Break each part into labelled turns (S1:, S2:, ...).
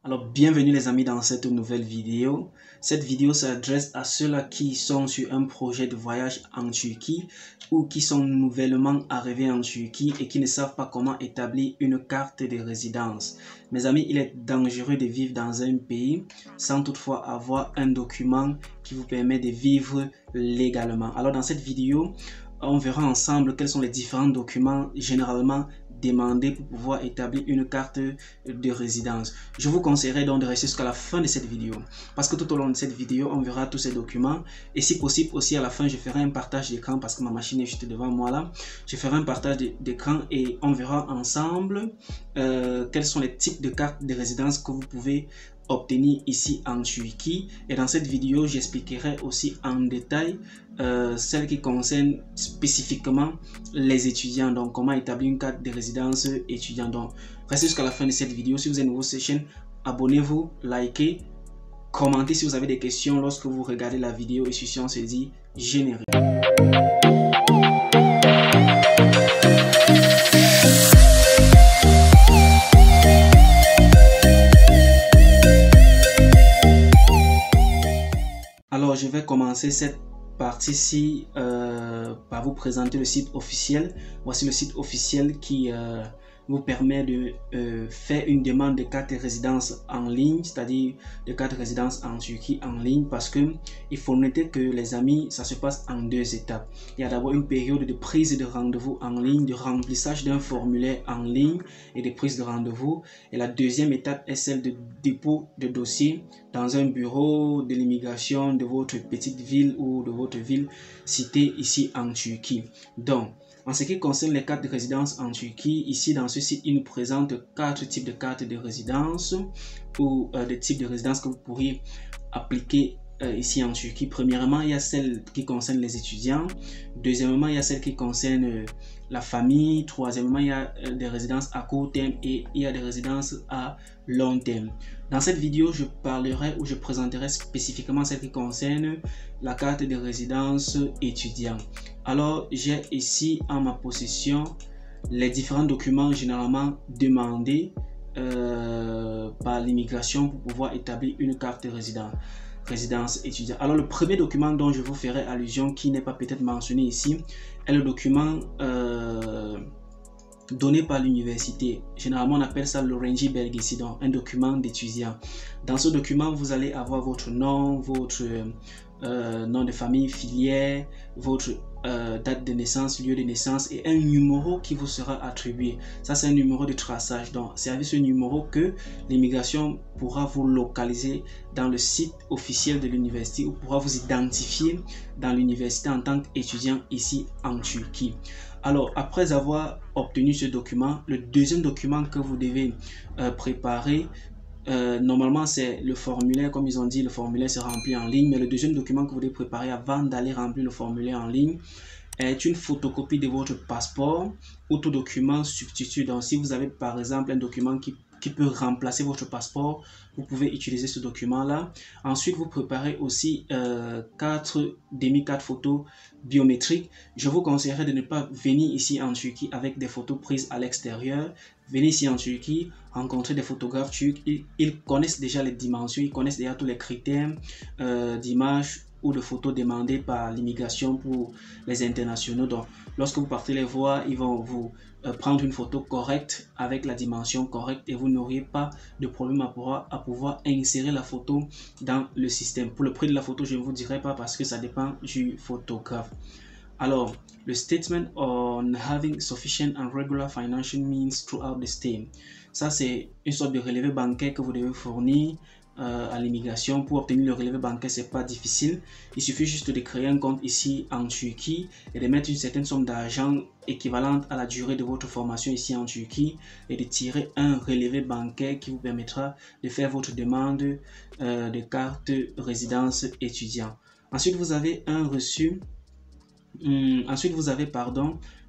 S1: Alors, bienvenue les amis dans cette nouvelle vidéo. Cette vidéo s'adresse à ceux-là qui sont sur un projet de voyage en Turquie ou qui sont nouvellement arrivés en Turquie et qui ne savent pas comment établir une carte de résidence. Mes amis, il est dangereux de vivre dans un pays sans toutefois avoir un document qui vous permet de vivre légalement. Alors, dans cette vidéo, on verra ensemble quels sont les différents documents généralement demandés pour pouvoir établir une carte de résidence. Je vous conseillerais donc de rester jusqu'à la fin de cette vidéo parce que tout au long de cette vidéo, on verra tous ces documents et si possible aussi à la fin, je ferai un partage d'écran parce que ma machine est juste devant moi là. Je ferai un partage d'écran et on verra ensemble quels sont les types de cartes de résidence que vous pouvez obtenir ici en Turquie. Et dans cette vidéo, j'expliquerai aussi en détail celles qui concernent spécifiquement les étudiants. Donc, comment établir une carte de résidence étudiant. Donc, restez jusqu'à la fin de cette vidéo. Si vous êtes nouveau sur cette chaîne, abonnez-vous, likez, commentez si vous avez des questions lorsque vous regardez la vidéo et si on se dit générique. Alors, je vais commencer cette partie-ci par vous présenter le site officiel. Voici le site officiel qui vous permet de faire une demande de carte de résidence en ligne, c'est-à-dire de carte de résidence en Turquie en ligne, parce que il faut noter que les amis, ça se passe en deux étapes. Il y a d'abord une période de prise de rendez-vous en ligne, de remplissage d'un formulaire en ligne et de prise de rendez-vous. Et la deuxième étape est celle de dépôt de dossier dans un bureau de l'immigration de votre petite ville ou de votre ville citée ici en Turquie. Donc, en ce qui concerne les cartes de résidence en Turquie, ici dans ce site, il nous présente 4 types de cartes de résidence ou des types de résidence que vous pourriez appliquer ici en Turquie. Premièrement, il y a celle qui concerne les étudiants. Deuxièmement, il y a celle qui concerne la famille. Troisièmement, il y a des résidences à court terme et il y a des résidences à long terme. Dans cette vidéo, je parlerai ou je présenterai spécifiquement celle qui concerne la carte de résidence étudiant. Alors, j'ai ici en ma possession les différents documents généralement demandés par l'immigration pour pouvoir établir une carte de résidence étudiant. Alors, le premier document dont je vous ferai allusion, qui n'est pas peut-être mentionné ici, est le document donné par l'université. Généralement, on appelle ça l'Öğrenci Belgesi, donc un document d'étudiant. Dans ce document, vous allez avoir votre nom, votre nom de famille, filière, votre date de naissance, lieu de naissance et un numéro qui vous sera attribué. Ça, c'est un numéro de traçage. Donc, c'est avec ce numéro que l'immigration pourra vous localiser dans le site officiel de l'université ou pourra vous identifier dans l'université en tant qu'étudiant ici en Turquie. Alors, après avoir obtenu ce document, le deuxième document que vous devez préparer, normalement c'est le formulaire, comme ils ont dit, le formulaire se remplit en ligne, mais le deuxième document que vous devez préparer avant d'aller remplir le formulaire en ligne est une photocopie de votre passeport ou tout document substitut. Donc, si vous avez par exemple un document qui peut remplacer votre passeport, vous pouvez utiliser ce document-là. Ensuite, vous préparez aussi 4 photos biométriques. Je vous conseillerais de ne pas venir ici en Turquie avec des photos prises à l'extérieur. Venez ici en Turquie, rencontrer des photographes turcs. Ils connaissent déjà les dimensions, ils connaissent déjà tous les critères d'image ou de photos demandées par l'immigration pour les internationaux. Donc, lorsque vous partez les voir, ils vont vous prendre une photo correcte avec la dimension correcte et vous n'aurez pas de problème à pouvoir insérer la photo dans le système. Pour le prix de la photo, je ne vous dirai pas parce que ça dépend du photographe. Alors, le statement on having sufficient and regular financial means throughout the stay. Ça, c'est une sorte de relevé bancaire que vous devez fournir à l'immigration. Pour obtenir le relevé bancaire, c'est pas difficile. Il suffit juste de créer un compte ici en Turquie et de mettre une certaine somme d'argent équivalente à la durée de votre formation ici en Turquie et de tirer un relevé bancaire qui vous permettra de faire votre demande de carte résidence étudiant. Ensuite, vous avez un reçu. Ensuite, vous avez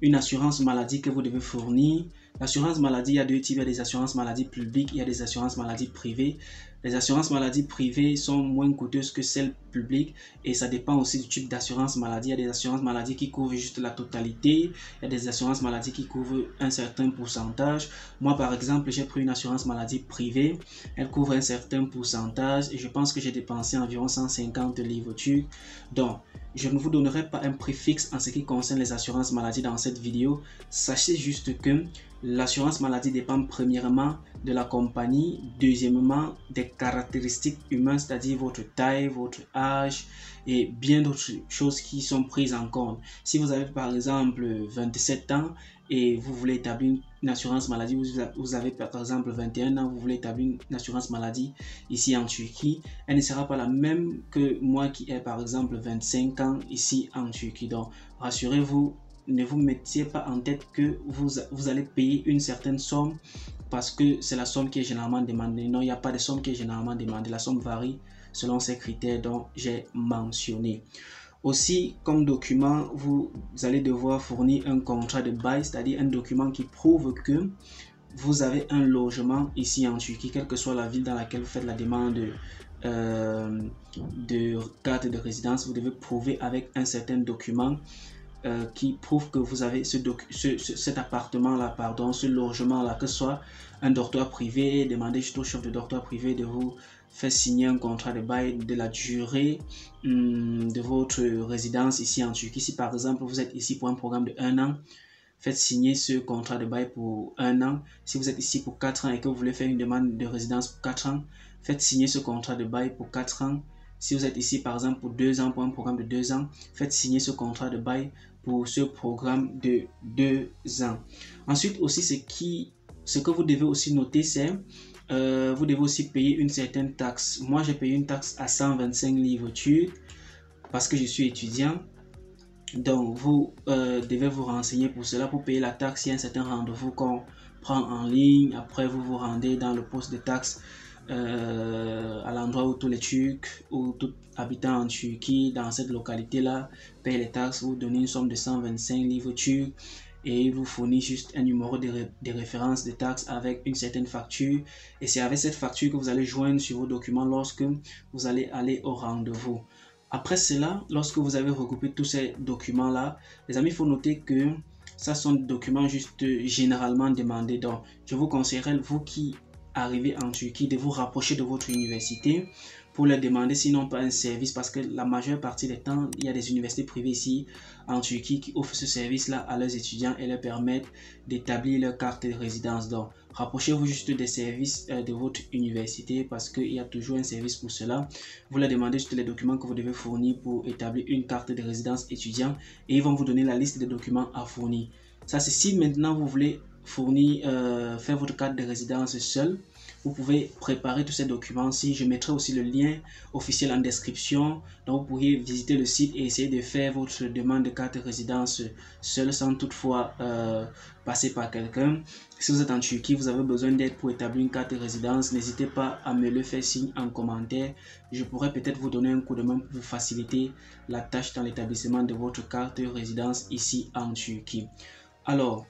S1: une assurance maladie que vous devez fournir. L'assurance maladie, il y a deux types. Il y a des assurances maladie publiques, il y a des assurances maladie privées. Les assurances maladie privées sont moins coûteuses que celles public et ça dépend aussi du type d'assurance maladie. Il y a des assurances maladie qui couvrent juste la totalité, il y a des assurances maladie qui couvrent un certain pourcentage. Moi par exemple, j'ai pris une assurance maladie privée, elle couvre un certain pourcentage et je pense que j'ai dépensé environ 150 livres turcs. Donc, je ne vous donnerai pas un prix fixe en ce qui concerne les assurances maladie dans cette vidéo. Sachez juste que l'assurance maladie dépend premièrement de la compagnie, deuxièmement des caractéristiques humaines, c'est-à-dire votre taille, votre âge et bien d'autres choses qui sont prises en compte. Si vous avez par exemple 27 ans et vous voulez établir une assurance maladie, vous avez par exemple 21 ans, vous voulez établir une assurance maladie ici en Turquie, elle ne sera pas la même que moi qui ai par exemple 25 ans ici en Turquie. Donc rassurez-vous, ne vous mettiez pas en tête que vous allez payer une certaine somme parce que c'est la somme qui est généralement demandée. Non, il n'y a pas de somme qui est généralement demandée. La somme varie selon ces critères dont j'ai mentionné. Aussi, comme document, vous allez devoir fournir un contrat de bail, c'est-à-dire un document qui prouve que vous avez un logement ici en Turquie, quelle que soit la ville dans laquelle vous faites la demande de carte de résidence. Vous devez prouver avec un certain document qui prouve que vous avez cet appartement-là, ce logement-là, que ce soit un dortoir privé. Demandez juste au chef de dortoir privé de vous faire signer un contrat de bail de la durée de votre résidence ici en Turquie. Si par exemple vous êtes ici pour un programme de 1 an, faites signer ce contrat de bail pour 1 an. Si vous êtes ici pour 4 ans et que vous voulez faire une demande de résidence pour 4 ans, faites signer ce contrat de bail pour 4 ans. Si vous êtes ici par exemple pour 2 ans, pour un programme de 2 ans, faites signer ce contrat de bail pour ce programme de 2 ans. Ensuite aussi, ce que vous devez aussi noter, c'est vous devez aussi payer une certaine taxe. Moi, j'ai payé une taxe à 125 livres turcs parce que je suis étudiant. Donc, vous devez vous renseigner pour cela. Pour payer la taxe, il y a un certain rendez-vous qu'on prend en ligne. Après, vous vous rendez dans le poste de taxe à l'endroit où tous les Turcs ou tout habitant en Turquie dans cette localité-là paye les taxes. Vous donnez une somme de 125 livres turcs et il vous fournit juste un numéro de référence de taxes avec une certaine facture. Et c'est avec cette facture que vous allez joindre sur vos documents lorsque vous allez aller au rendez-vous. Après cela, lorsque vous avez regroupé tous ces documents-là, les amis, il faut noter que ça sont des documents juste généralement demandés. Donc, je vous conseillerais, vous qui arrivez en Turquie, de vous rapprocher de votre université pour leur demander s'ils n'ont pas un service, parce que la majeure partie des temps, il y a des universités privées ici en Turquie qui offrent ce service-là à leurs étudiants et leur permettent d'établir leur carte de résidence. Donc, rapprochez-vous juste des services de votre université parce qu'il y a toujours un service pour cela. Vous leur demandez juste les documents que vous devez fournir pour établir une carte de résidence étudiant et ils vont vous donner la liste des documents à fournir. Ça, c'est si maintenant vous voulez fournir, faire votre carte de résidence seul. Vous pouvez préparer tous ces documents-ci. Je mettrai aussi le lien officiel en description. Donc, vous pourriez visiter le site et essayer de faire votre demande de carte de résidence seul sans toutefois passer par quelqu'un. Si vous êtes en Turquie, vous avez besoin d'aide pour établir une carte de résidence, n'hésitez pas à me le faire signe en commentaire. Je pourrais peut-être vous donner un coup de main pour vous faciliter la tâche dans l'établissement de votre carte de résidence ici en Turquie. Alors,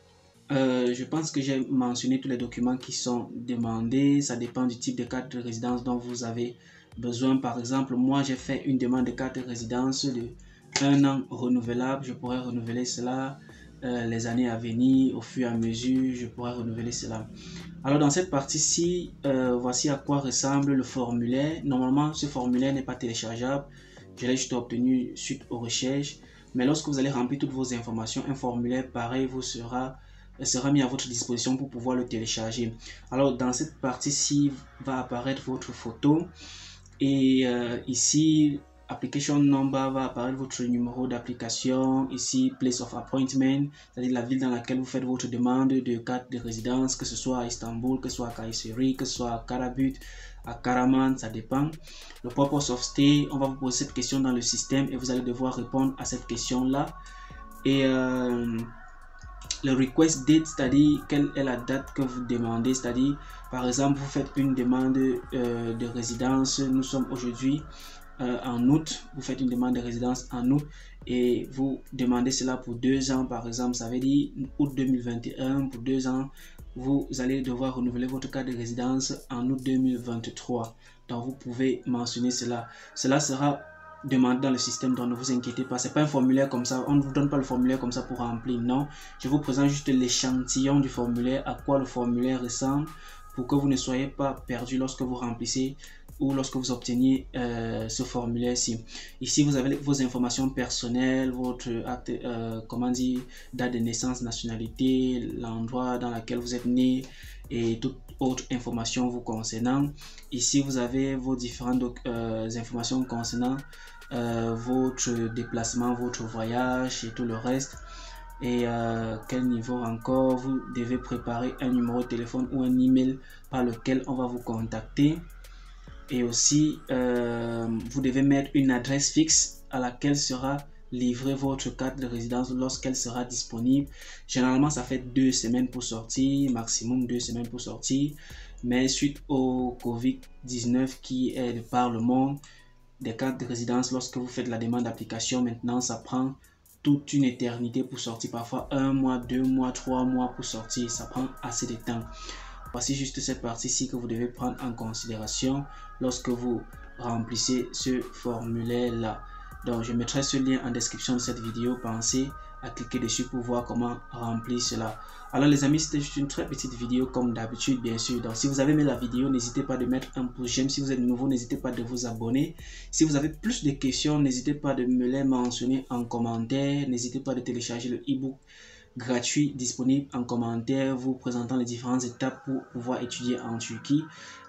S1: je pense que j'ai mentionné tous les documents qui sont demandés. Ça dépend du type de carte de résidence dont vous avez besoin. Par exemple, moi j'ai fait une demande de carte de résidence de 1 an renouvelable. Je pourrais renouveler cela les années à venir. Au fur et à mesure, je pourrais renouveler cela. Alors dans cette partie-ci, voici à quoi ressemble le formulaire. Normalement, ce formulaire n'est pas téléchargeable. Je l'ai juste obtenu suite aux recherches. Mais lorsque vous allez remplir toutes vos informations, un formulaire pareil vous sera mis à votre disposition pour pouvoir le télécharger. Alors dans cette partie-ci va apparaître votre photo et ici application number va apparaître votre numéro d'application, ici place of appointment, c'est-à-dire la ville dans laquelle vous faites votre demande de carte de résidence, que ce soit à Istanbul, que ce soit à Kayseri, que ce soit à Karabük, à Karaman, ça dépend. Le purpose of stay, on va vous poser cette question dans le système et vous allez devoir répondre à cette question-là. Et le request date, c'est-à-dire quelle est la date que vous demandez, c'est-à-dire par exemple vous faites une demande de résidence, nous sommes aujourd'hui en août, vous faites une demande de résidence en août et vous demandez cela pour 2 ans par exemple, ça veut dire août 2021, pour 2 ans vous allez devoir renouveler votre carte de résidence en août 2023. Donc vous pouvez mentionner cela. Cela sera demander dans le système, donc ne vous inquiétez pas. C'est pas un formulaire comme ça, on ne vous donne pas le formulaire comme ça pour remplir, non. Je vous présente juste l'échantillon du formulaire, à quoi le formulaire ressemble, pour que vous ne soyez pas perdu lorsque vous remplissez ou lorsque vous obteniez ce formulaire-ci. Ici, vous avez vos informations personnelles, votre acte, date de naissance, nationalité, l'endroit dans lequel vous êtes né et toute autre information vous concernant. Ici, vous avez vos différentes informations concernant votre déplacement, votre voyage et tout le reste. Et quel niveau encore, vous devez préparer un numéro de téléphone ou un email par lequel on va vous contacter. Et aussi, vous devez mettre une adresse fixe à laquelle sera livrée votre carte de résidence lorsqu'elle sera disponible. Généralement, ça fait 2 semaines pour sortir, maximum 2 semaines pour sortir. Mais suite au Covid-19 qui est de par le monde, des cartes de résidence, lorsque vous faites la demande d'application, maintenant, ça prend toute une éternité pour sortir. Parfois 1 mois, 2 mois, 3 mois pour sortir. Ça prend assez de temps. Voici juste cette partie-ci que vous devez prendre en considération lorsque vous remplissez ce formulaire-là. Donc, je mettrai ce lien en description de cette vidéo. Pensez à cliquer dessus pour voir comment remplir cela. Alors les amis, c'était juste une très petite vidéo comme d'habitude, bien sûr. Donc, si vous avez aimé la vidéo, n'hésitez pas de mettre un pouce j'aime. Si vous êtes nouveau, n'hésitez pas de vous abonner. Si vous avez plus de questions, n'hésitez pas de me les mentionner en commentaire. N'hésitez pas de télécharger le e-book gratuit disponible en commentaire vous présentant les différentes étapes pour pouvoir étudier en Turquie.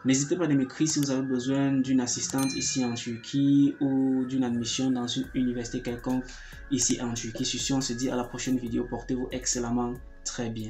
S1: N'hésitez pas de m'écrire si vous avez besoin d'une assistante ici en Turquie ou d'une admission dans une université quelconque ici en Turquie. Sur ce, on se dit à la prochaine vidéo. Portez-vous excellemment très bien.